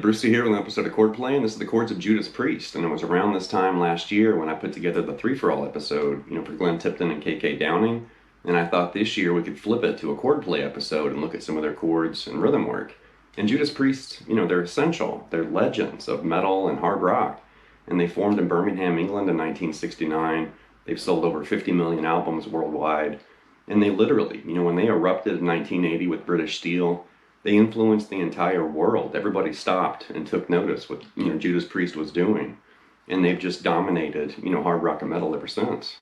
Brucey here with an episode of Chordplay, and this is the Chords of Judas Priest. And it was around this time last year when I put together the 3-for-All episode, for Glenn Tipton and K.K. Downing. And I thought this year we could flip it to a Chordplay episode and look at some of their chords and rhythm work. And Judas Priest, they're essential. They're legends of metal and hard rock. And they formed in Birmingham, England in 1969. They've sold over 50 million albums worldwide. And they literally, when they erupted in 1980 with British Steel, they influenced the entire world. Everybody stopped and took notice what Judas Priest was doing, and they've just dominated hard rock and metal ever since.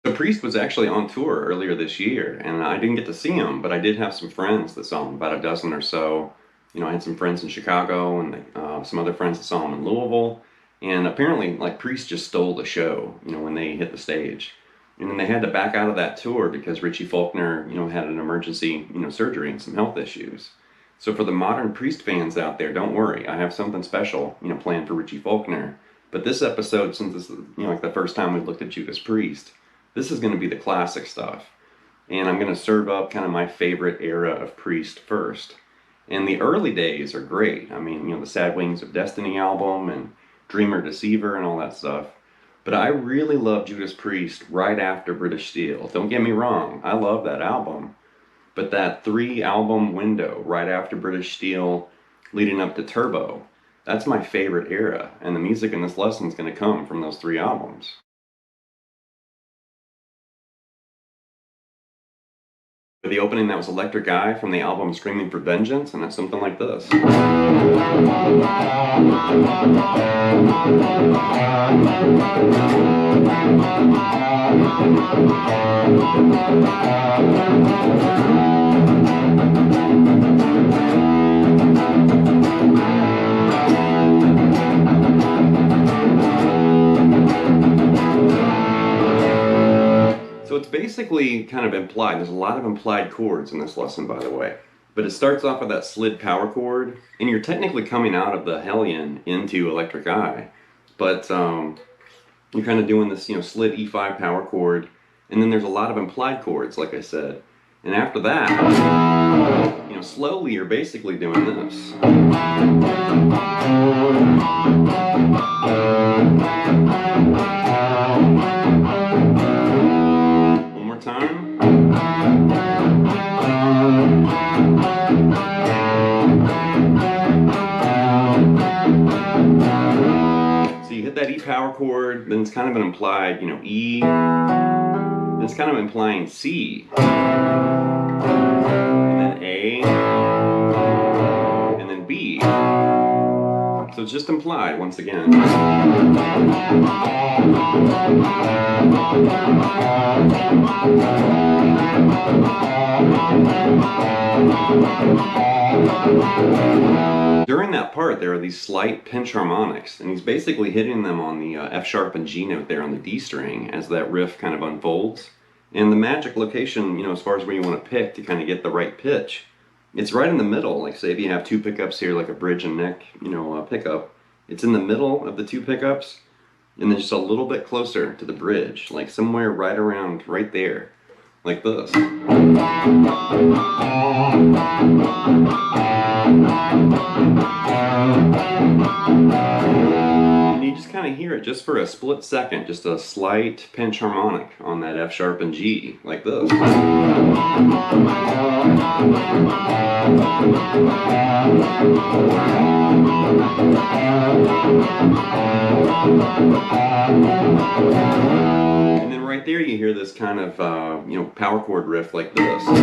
The Priest was actually on tour earlier this year, and I didn't get to see him, but I did have some friends that saw him, about a dozen or so. I had some friends in Chicago and some other friends that saw him in Louisville, and apparently Priest just stole the show when they hit the stage. And then they had to back out of that tour because Richie Faulkner, had an emergency, surgery and some health issues. So for the modern Priest fans out there, don't worry. I have something special, planned for Richie Faulkner. But this episode, since this is, the first time we've looked at Judas Priest, this is going to be the classic stuff. And I'm going to serve up kind of my favorite era of Priest first. And the early days are great. I mean, the Sad Wings of Destiny album and Dreamer Deceiver and all that stuff. But I really love Judas Priest right after British Steel. Don't get me wrong, I love that album. But that 3-album window right after British Steel leading up to Turbo, that's my favorite era. And the music in this lesson is going to come from those 3 albums. For the opening, that was Electric Eye from the album Screaming for Vengeance, and that's something like this. So it's basically kind of implied. There's a lot of implied chords in this lesson, by the way. But it starts off with that slid power chord, and you're technically coming out of the Hellion into Electric Eye. But you're kind of doing this, slid E5 power chord, and then there's a lot of implied chords, like I said. And after that, slowly you're basically doing this. Time. So you hit that E power chord, then it's kind of an implied, E, then it's kind of implying C, and then A, and then B. So it's just implied once again. During that part, there are these slight pinch harmonics, and he's basically hitting them on the F sharp and G note there on the D string as that riff kind of unfolds. And the magic location, as far as where you want to pick to kind of get the right pitch, it's right in the middle. Like say if you have 2 pickups here, like a bridge and neck, pickup, it's in the middle of the 2 pickups, and then just a little bit closer to the bridge, like somewhere right around right there, like this. And you just kind of hear it just for a split second, just a slight pinch harmonic on that F sharp and G, like this. And then right there you hear this kind of, power chord riff like this. Here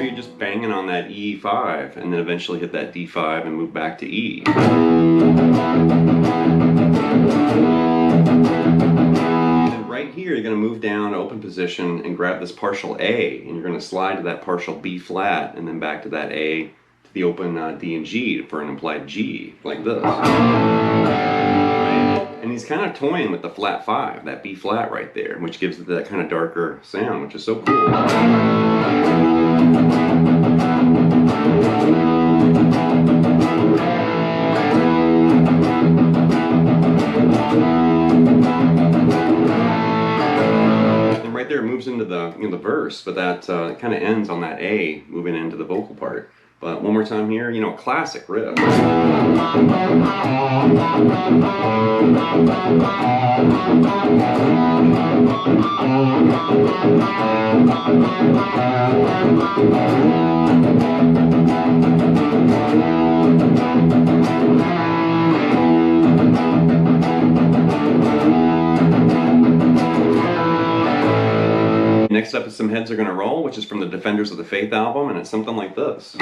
you're just banging on that E5 and then eventually hit that D5 and move back to E. And right here you're going to move down to open position and grab this partial A, and you're going to slide to that partial B flat and then back to that A, to the open D and G for an implied G, like this. Right? And he's kind of toying with the flat 5, that B flat right there, which gives it that kind of darker sound, which is so cool. Right there, it moves into the the verse, but that kind of ends on that A, moving into the vocal part. But one more time here, classic riff. Next up is Some Heads Are Gonna Roll, which is from the Defenders of the Faith album, and it's something like this.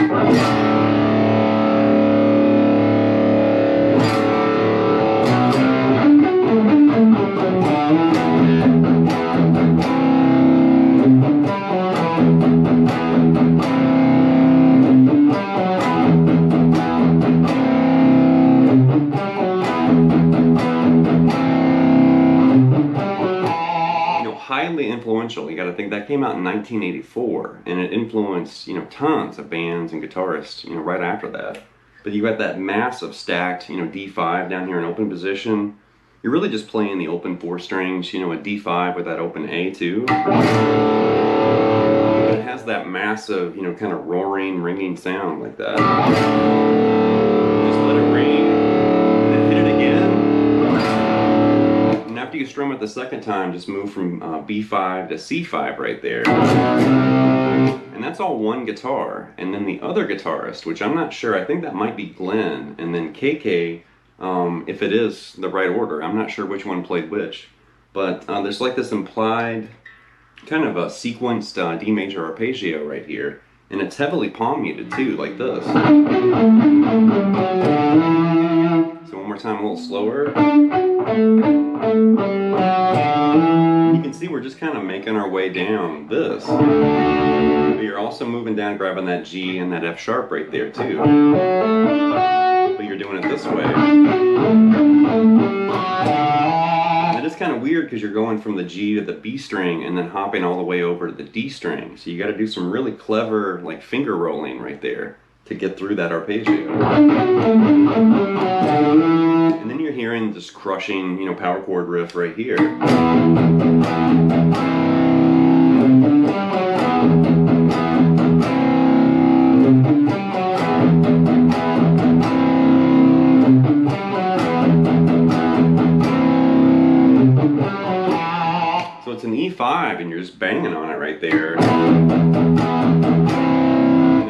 Highly influential. You got to think that came out in 1984, and it influenced tons of bands and guitarists right after that. But you got that massive stacked D5 down here in open position. You're really just playing the open 4 strings, a D5 with that open A too. But it has that massive kind of roaring, ringing sound like that. Just let it ring, and then hit it again. After you strum it the second time, just move from B5 to C5 right there. And that's all one guitar. And then the other guitarist, which I'm not sure, I think that might be Glenn, and then KK, if it is the right order. I'm not sure which one played which. But there's like this implied kind of a sequenced D major arpeggio right here. And it's heavily palm muted too, like this. So one more time, a little slower. You can see we're just kind of making our way down this. But you're also moving down, grabbing that G and that F sharp right there too. But you're doing it this way. And it is kind of weird because you're going from the G to the B string and then hopping all the way over to the D string. So you got to do some really clever like finger rolling right there to get through that arpeggio. And then you're hearing this crushing, power chord riff right here. So it's an E5 and you're just banging on it right there.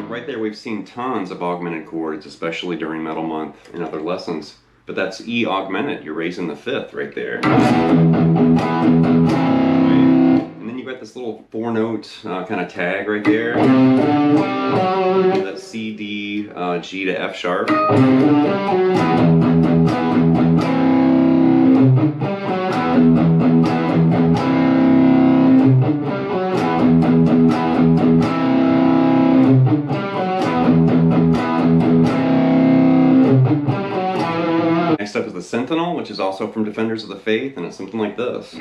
Right there we've seen tons of augmented chords, especially during Metal Month and other lessons. But that's E augmented, you're raising the 5th right there. And then you got this little 4-note kind of tag right there. That's C, D, G to F sharp. Next up is the Sentinel, which is also from Defenders of the Faith, and it's something like this.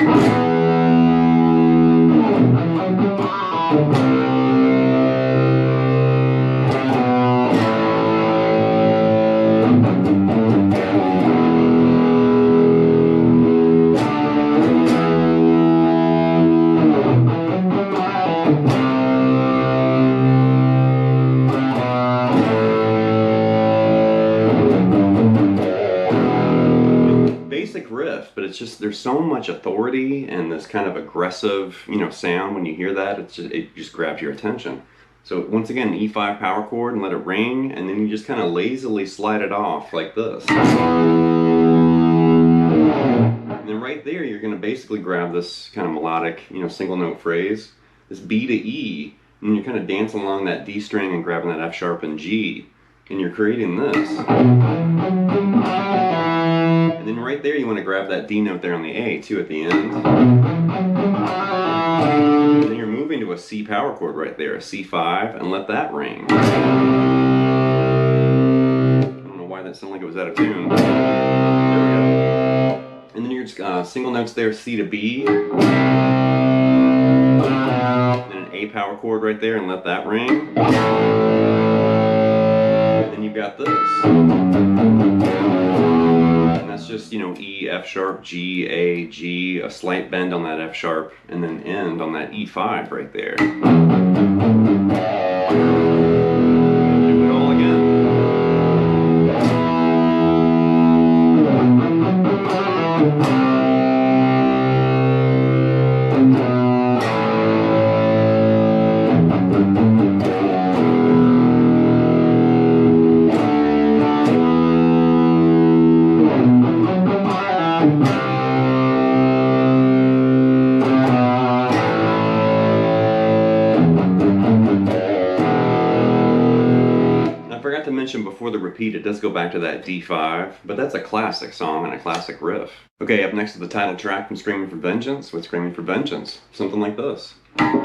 Riff, but it's just there's so much authority and this kind of aggressive sound when you hear that. It just grabs your attention. So once again, E5 power chord, and let it ring, and then you just kind of lazily slide it off like this. And then right there you're going to basically grab this kind of melodic single note phrase, this B to E, and you're kind of dancing along that D string and grabbing that F sharp and G, and you're creating this. And then right there you want to grab that D note there on the A too at the end. And then you're moving to a C power chord right there, a C5, and let that ring. was out of tune. There we go. And then your single notes there, C to B. And an A power chord right there, and let that ring. And then you've got this. And that's just, you know, E, F sharp, G, A, G, a slight bend on that F sharp, and then end on that E5 right there. Do it all again. Before the repeat, it does go back to that D5, but that's a classic song and a classic riff. Okay, up next is the title track from Screaming for Vengeance with Screaming for Vengeance. Something like this. One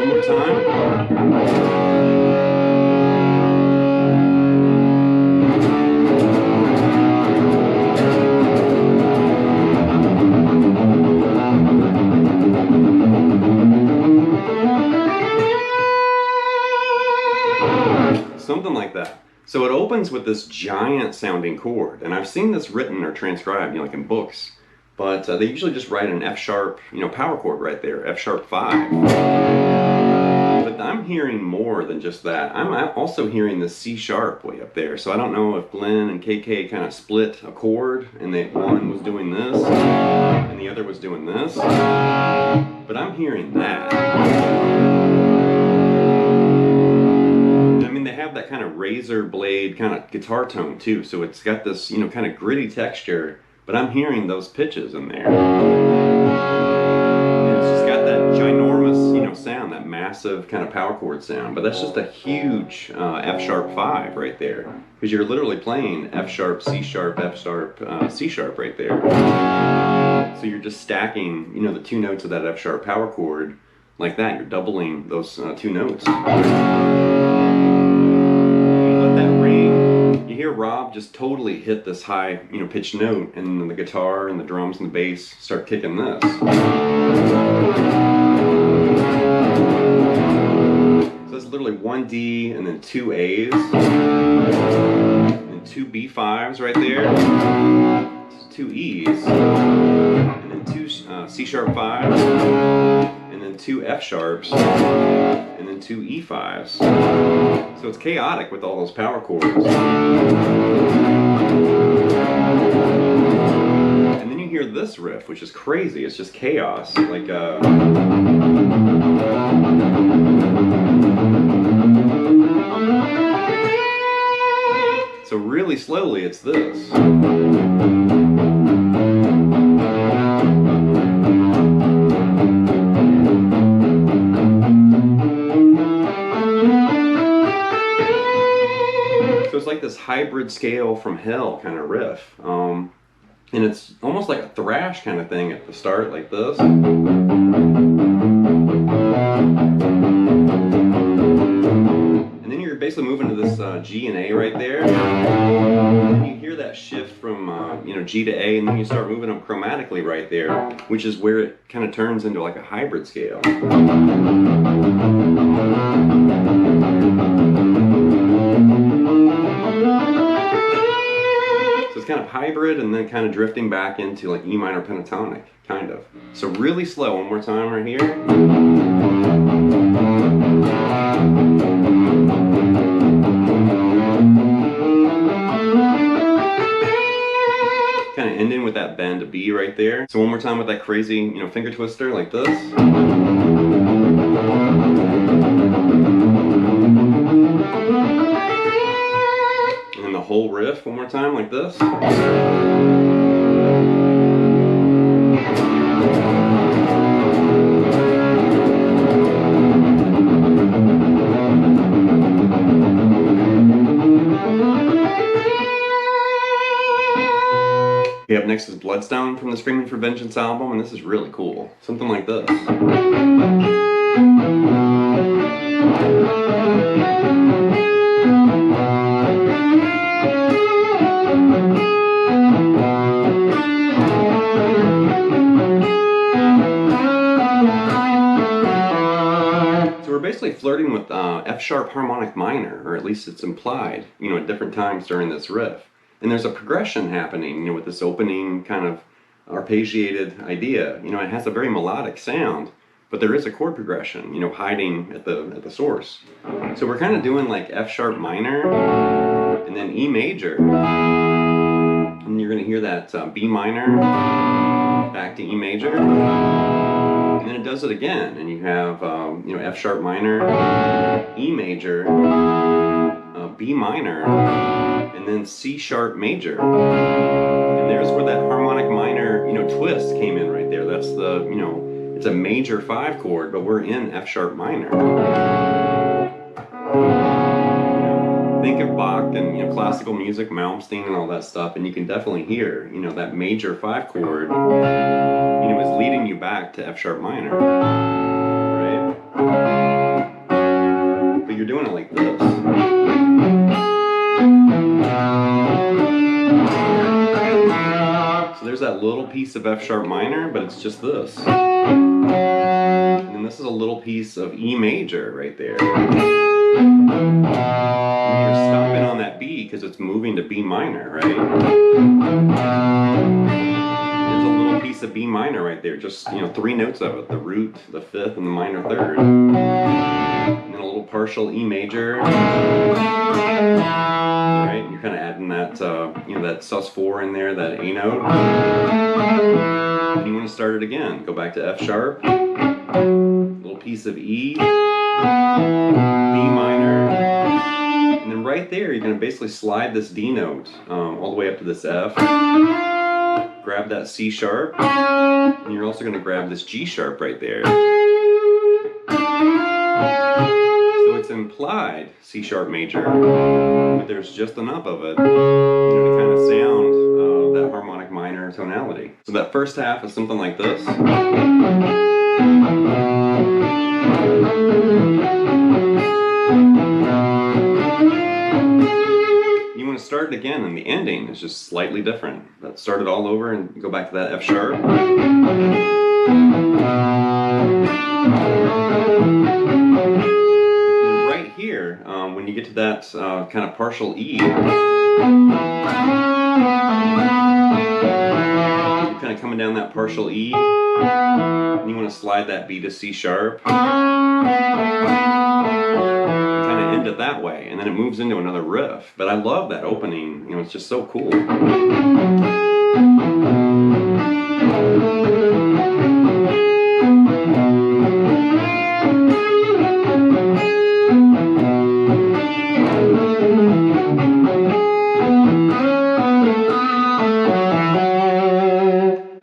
more time. Something like that. So it opens with this giant sounding chord, and I've seen this written or transcribed, you know, like in books, but they usually just write an F sharp, you know, power chord right there, F sharp 5. But I'm hearing more than just that. I'm also hearing the C sharp way up there. So I don't know if Glenn and KK kind of split a chord, and one was doing this and the other was doing this, but I'm hearing that. They have that kind of razor blade kind of guitar tone too, so it's got this, you know, kind of gritty texture, but I'm hearing those pitches in there. And it's just got that ginormous, you know, sound, that massive kind of power chord sound, but that's just a huge F sharp 5 right there, because you're literally playing F sharp, C sharp, F sharp, C sharp right there. So you're just stacking, you know, the two notes of that F sharp power chord like that. You're doubling those two notes. You hear Rob just totally hit this high, you know, pitched note, and then the guitar and the drums and the bass start kicking this. So that's literally one D and then two A's and two B5s right there, two E's, and then two C sharp 5s, and then two F sharps, and then two E5s. So it's chaotic with all those power chords. And then you hear this riff, which is crazy. It's just chaos. Like so really slowly it's this. It's like this hybrid scale from hell kind of riff, and it's almost like a thrash kind of thing at the start, like this, and then you're basically moving to this G and A right there, and you hear that shift from you know, G to A, and then you start moving up chromatically right there, which is where it kind of turns into like a hybrid scale. So it's kind of hybrid and then kind of drifting back into like E minor pentatonic, kind of. So really slow, one more time right here. Kind of ending with that bend to B right there. So one more time with that crazy, you know, finger twister like this. And then the whole riff one more time like this. Okay, up next is Bloodstone from the Screaming for Vengeance album, and this is really cool. Something like this. So we're basically flirting with F-sharp harmonic minor, or at least it's implied, at different times during this riff. And there's a progression happening, with this opening kind of arpeggiated idea. It has a very melodic sound, but there is a chord progression, hiding at the source. So we're kind of doing like F-sharp minor, and then E major. And you're going to hear that B minor, back to E major. And then it does it again, and you have F-sharp minor, E major, B minor, and then C-sharp major. And there's where that harmonic minor, twist came in right there. That's the, it's a major 5 chord, but we're in F-sharp minor. Think of Bach and classical music, Malmsteen and all that stuff, and you can definitely hear, that major 5 chord, is leading you back to F-sharp minor, right? But you're doing it like this. So there's that little piece of F-sharp minor, but it's just this. And then this is a little piece of E major right there. And you're stopping on that B because it's moving to B minor, right? There's a little piece of B minor right there, just 3 notes of it, the root, the 5th, and the minor 3rd. And then a little partial E major. Right? You're kind of adding that that sus4 in there, that A note. And you want to start it again. Go back to F sharp, little piece of E, B minor, and then right there you're going to basically slide this D note all the way up to this F. Grab that C sharp, and you're also going to grab this G sharp right there. So it's implied C sharp major, but there's just enough of it, to kind of sound that harmonic minor tonality. So that first half is something like this. You want to start it again, and the ending is just slightly different. Let's start it all over and go back to that F sharp. Here, when you get to that kind of partial E, you're kind of coming down that partial E, and you want to slide that B to C sharp, kind of end it that way, and then it moves into another riff. But I love that opening, it's just so cool.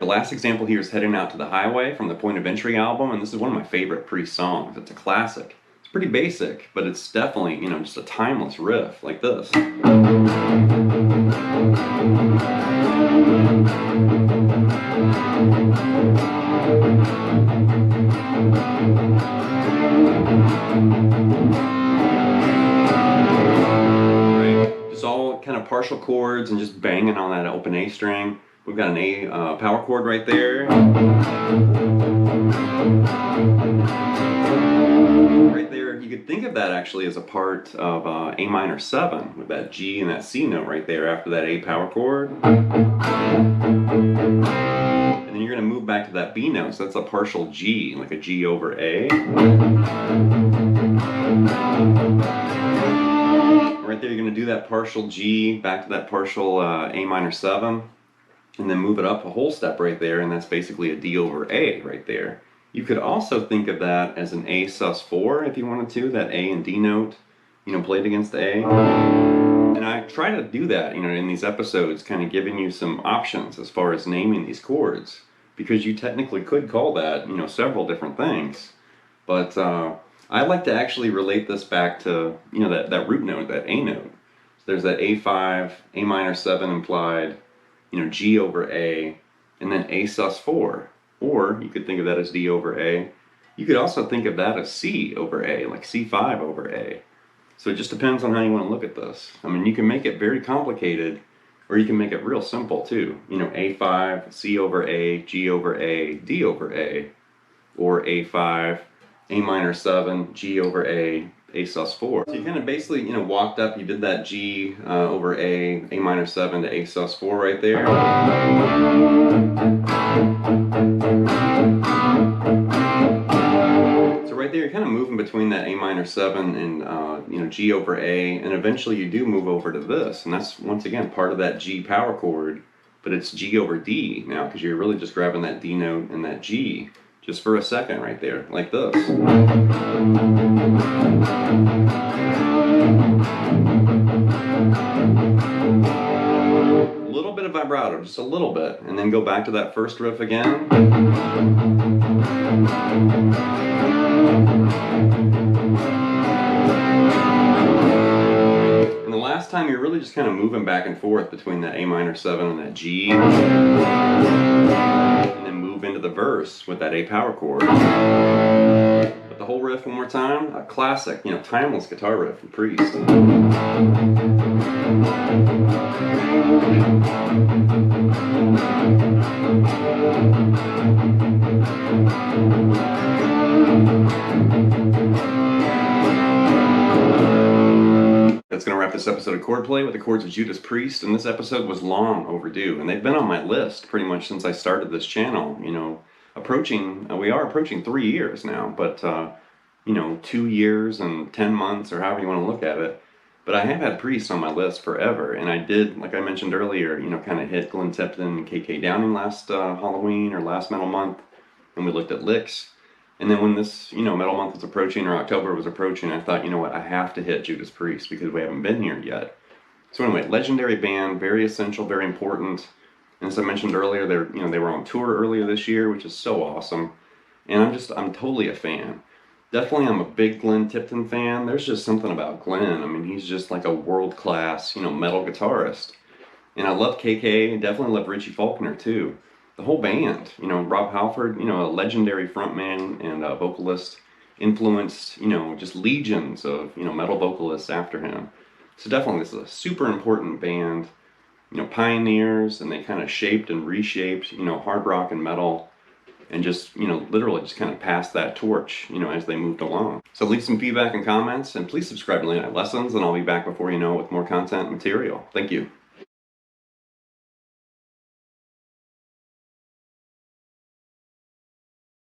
Last example here is Heading Out to the Highway from the Point of Entry album, and this is one of my favorite Priest songs. It's a classic. It's pretty basic, but it's definitely, just a timeless riff like this. Right? Just all kind of partial chords and just banging on that open A string. We've got an A power chord right there. Right there, you could think of that actually as a part of A minor 7 with that G and that C note right there after that A power chord. And then you're going to move back to that B note, so that's a partial G, like a G over A. Right there, you're going to do that partial G, back to that partial A minor 7. And then move it up a whole step right there, and that's basically a D over A right there. You could also think of that as an A sus4 if you wanted to, that A and D note, played against A. And I try to do that, in these episodes, kind of giving you some options as far as naming these chords, because you technically could call that, several different things. But I like to actually relate this back to, that root note, that A note. So there's that A5, A minor 7 implied, G over A, and then A sus4. Or you could think of that as D over A. You could also think of that as C over A, like C5 over A. So it just depends on how you want to look at this. I mean, you can make it very complicated, or you can make it real simple too. A5, C over A, G over A, D over A, or A5, A minor 7, G over A sus4. So you kind of basically, walked up, you did that G over A minor 7 to A sus4 right there. So right there, you're kind of moving between that A minor 7 and, G over A, and eventually you do move over to this, and that's, once again, part of that G power chord, but it's G over D now, because you're really just grabbing that D note and that G just for a second right there, like this. A little bit of vibrato, just a little bit, and then go back to that first riff again. And the last time you're really just kind of moving back and forth between that A minor 7 and that G, and then move into the verse with that A power chord. But the whole riff one more time, a classic, timeless guitar riff from Priest. That's going to wrap this episode of Chordplay with the Chords of Judas Priest, and this episode was long overdue, and they've been on my list pretty much since I started this channel. We are approaching 3 years now, but 2 years and 10 months, or however you want to look at it. But I have had Priest on my list forever, and I did, like I mentioned earlier, kind of hit Glenn Tipton and K.K. Downing last Halloween or last Metal Month, and we looked at licks. And then when this, Metal Month was approaching, or October was approaching, I thought, I have to hit Judas Priest because we haven't been here yet. So anyway, legendary band, very essential, very important. And as I mentioned earlier, they were on tour earlier this year, which is so awesome. And I'm totally a fan. Definitely, I'm a big Glenn Tipton fan. There's just something about Glenn. I mean, he's just like a world-class, metal guitarist. And I love KK, definitely love Richie Faulkner too. The whole band, Rob Halford, a legendary frontman and vocalist, influenced, just legions of, metal vocalists after him. So definitely this is a super important band, pioneers, and they kind of shaped and reshaped, hard rock and metal, and just, literally just kind of passed that torch, as they moved along. So leave some feedback and comments, and please subscribe to Late Night Lessons, and I'll be back before you know it with more content and material. Thank you.